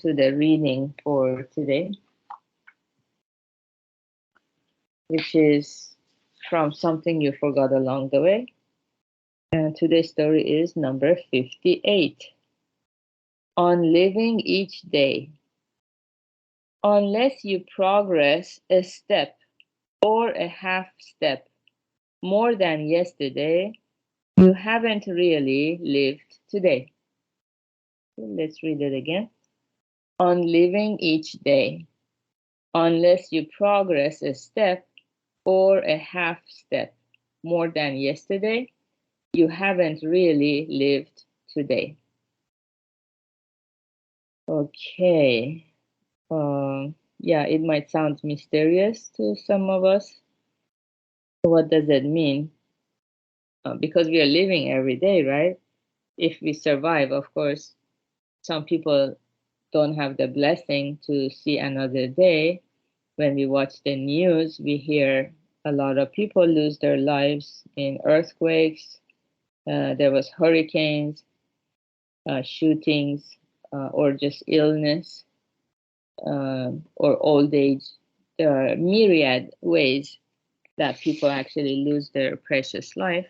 to the reading for today, which is from Something You Forgot Along the Way. And today's story is number 58. On living each day. Unless you progress a step or a half step more than yesterday, you haven't really lived today. Let's read it again. On living each day. Unless you progress a step or a half step more than yesterday, you haven't really lived today. Okay. Yeah, it might sound mysterious to some of us. What does it mean? Because we are living every day, right? If we survive, of course, some people don't have the blessing to see another day. When we watch the news, we hear a lot of people lose their lives in earthquakes. There was hurricanes, shootings, or just illness, or old age. There are myriad ways that people actually lose their precious life.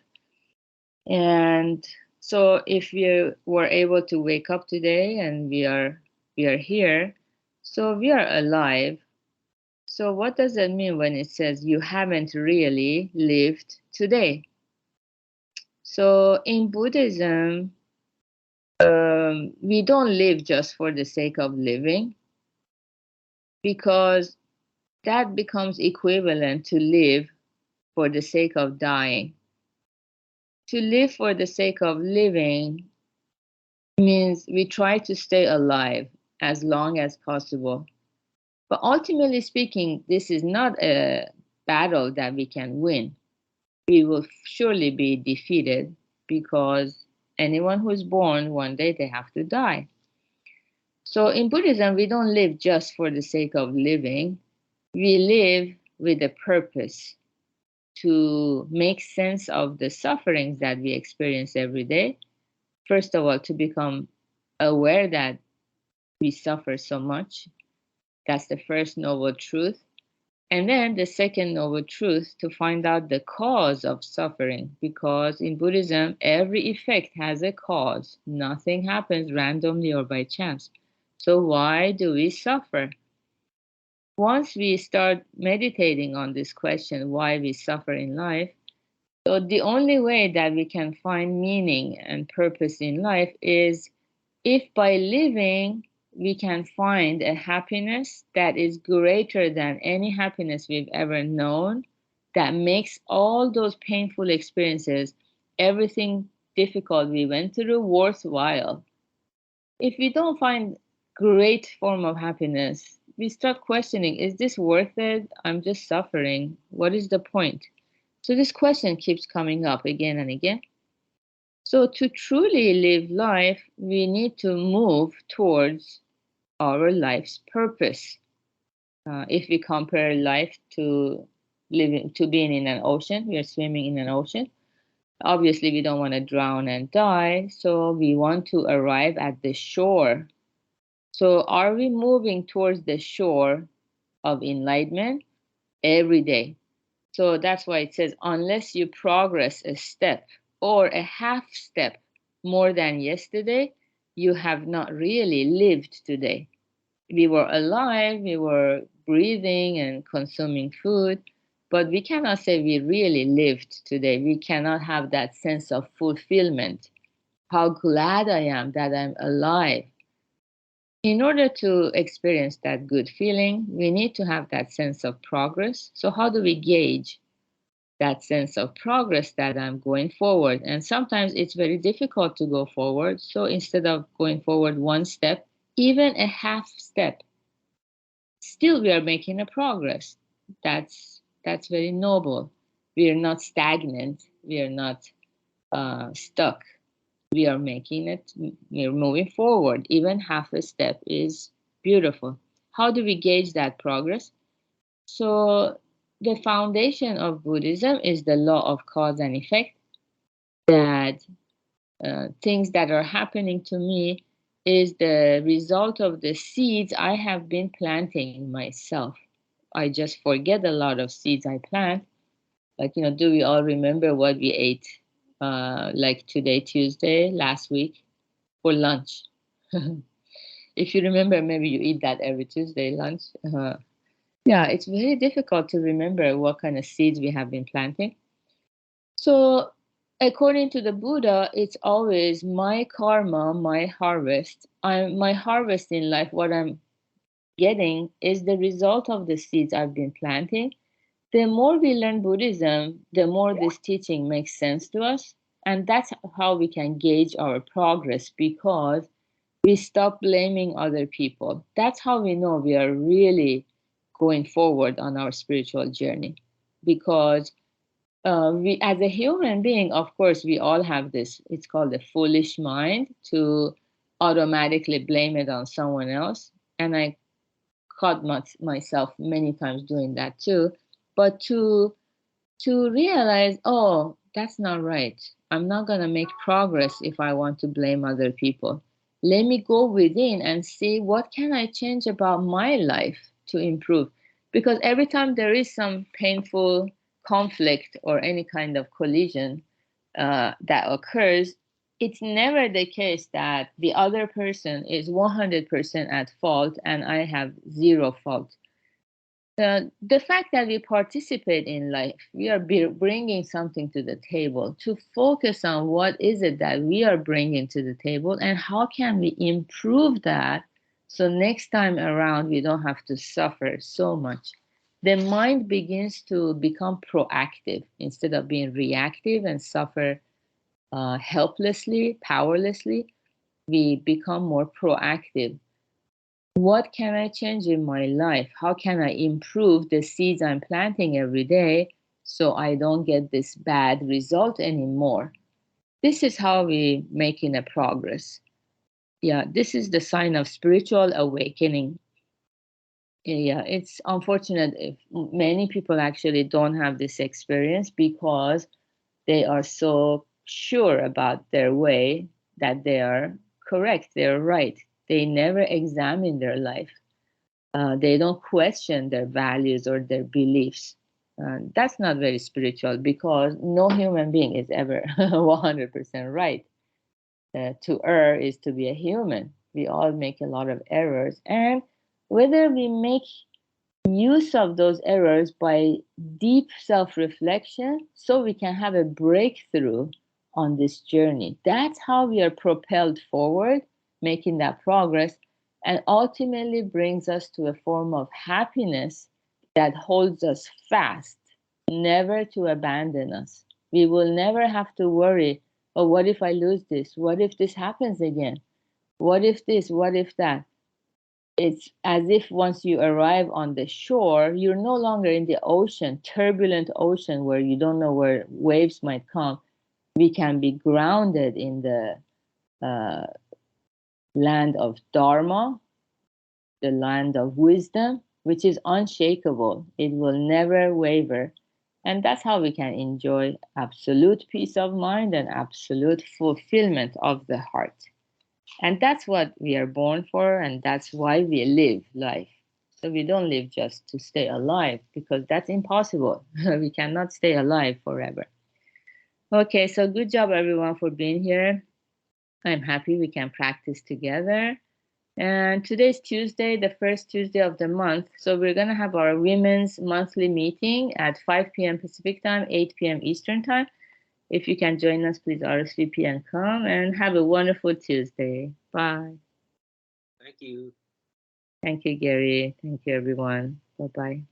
And so if you were able to wake up today and we are here, so we are alive. So what does that mean when it says you haven't really lived today? So in Buddhism, we don't live just for the sake of living, because that becomes equivalent to live for the sake of dying. To live for the sake of living means we try to stay alive as long as possible. But ultimately speaking, this is not a battle that we can win. We will surely be defeated, because anyone who is born, one day they have to die. So in Buddhism, we don't live just for the sake of living. We live with a purpose to make sense of the sufferings that we experience every day. First of all, to become aware that we suffer so much. That's the first noble truth. And then the second noble truth, to find out the cause of suffering, because in Buddhism, every effect has a cause. Nothing happens randomly or by chance. So why do we suffer? Once we start meditating on this question, why we suffer in life, so the only way that we can find meaning and purpose in life is if by living we can find a happiness that is greater than any happiness we've ever known, that makes all those painful experiences, everything difficult we went through, worthwhile. If we don't find great form of happiness, we start questioning, is this worth it? I'm just suffering. What is the point? So this question keeps coming up again and again. So to truly live life, we need to move towards our life's purpose. If we compare life to being in an ocean, we are swimming in an ocean. Obviously, we don't want to drown and die, so we want to arrive at the shore. So are we moving towards the shore of enlightenment every day? So that's why it says, unless you progress a step or a half step more than yesterday, you have not really lived today. We were alive, we were breathing and consuming food, but we cannot say we really lived today. We cannot have that sense of fulfillment. How glad I am that I'm alive. In order to experience that good feeling, we need to have that sense of progress. So how do we gauge that sense of progress that I'm going forward? And sometimes it's very difficult to go forward. So instead of going forward one step, even a half step, still we are making a progress. That's very noble. We are not stagnant. We are not stuck. We are making it. We are moving forward. Even half a step is beautiful. How do we gauge that progress? So the foundation of Buddhism is the law of cause and effect, that things that are happening to me is the result of the seeds I have been planting myself. I just forget a lot of seeds I plant. Like, do we all remember what we ate like today, Tuesday, last week for lunch? If you remember, maybe you eat that every Tuesday lunch. Yeah, it's very difficult to remember what kind of seeds we have been planting. So, according to the Buddha, it's always my karma, my harvest. My harvest in life, what I'm getting is the result of the seeds I've been planting. The more we learn Buddhism, the more this teaching makes sense to us. And that's how we can gauge our progress, because we stop blaming other people. That's how we know we are really going forward on our spiritual journey. Because we, as a human being, of course, we all have this, it's called a foolish mind, to automatically blame it on someone else. And I caught myself many times doing that too. But to realize, oh, that's not right. I'm not going to make progress if I want to blame other people. Let me go within and see what can I change about my life to improve. Because every time there is some painful conflict or any kind of collision that occurs, it's never the case that the other person is 100% at fault and I have zero fault. The fact that we participate in life, we are bringing something to the table. To focus on what is it that we are bringing to the table and how can we improve that, so next time around we don't have to suffer so much. The mind begins to become proactive instead of being reactive and suffer helplessly, powerlessly. We become more proactive. What can I change in my life? How can I improve the seeds I'm planting every day so I don't get this bad result anymore? This is how we making a progress. Yeah, this is the sign of spiritual awakening. Yeah, it's unfortunate if many people actually don't have this experience because they are so sure about their way that they are correct, they're right. They never examine their life. They don't question their values or their beliefs. That's not very spiritual, because no human being is ever 100% right. To err is to be a human. We all make a lot of errors. And whether we make use of those errors by deep self reflection, so we can have a breakthrough on this journey. That's how we are propelled forward, making that progress, and ultimately brings us to a form of happiness that holds us fast, never to abandon us. We will never have to worry, oh, what if I lose this? What if this happens again? What if this? What if that? It's as if once you arrive on the shore, you're no longer in the ocean, turbulent ocean where you don't know where waves might come. We can be grounded in the uh, land of Dharma, the land of wisdom, which is unshakable. It will never waver. And that's how we can enjoy absolute peace of mind and absolute fulfillment of the heart. And that's what we are born for, and that's why we live life. So we don't live just to stay alive, because that's impossible. We cannot stay alive forever. Okay, so good job everyone for being here. I'm happy we can practice together. And today's Tuesday, the first Tuesday of the month. So we're going to have our women's monthly meeting at 5 p.m. Pacific time, 8 p.m. Eastern time. If you can join us, please RSVP and come, and have a wonderful Tuesday. Bye. Thank you. Thank you, Gary. Thank you, everyone. Bye-bye.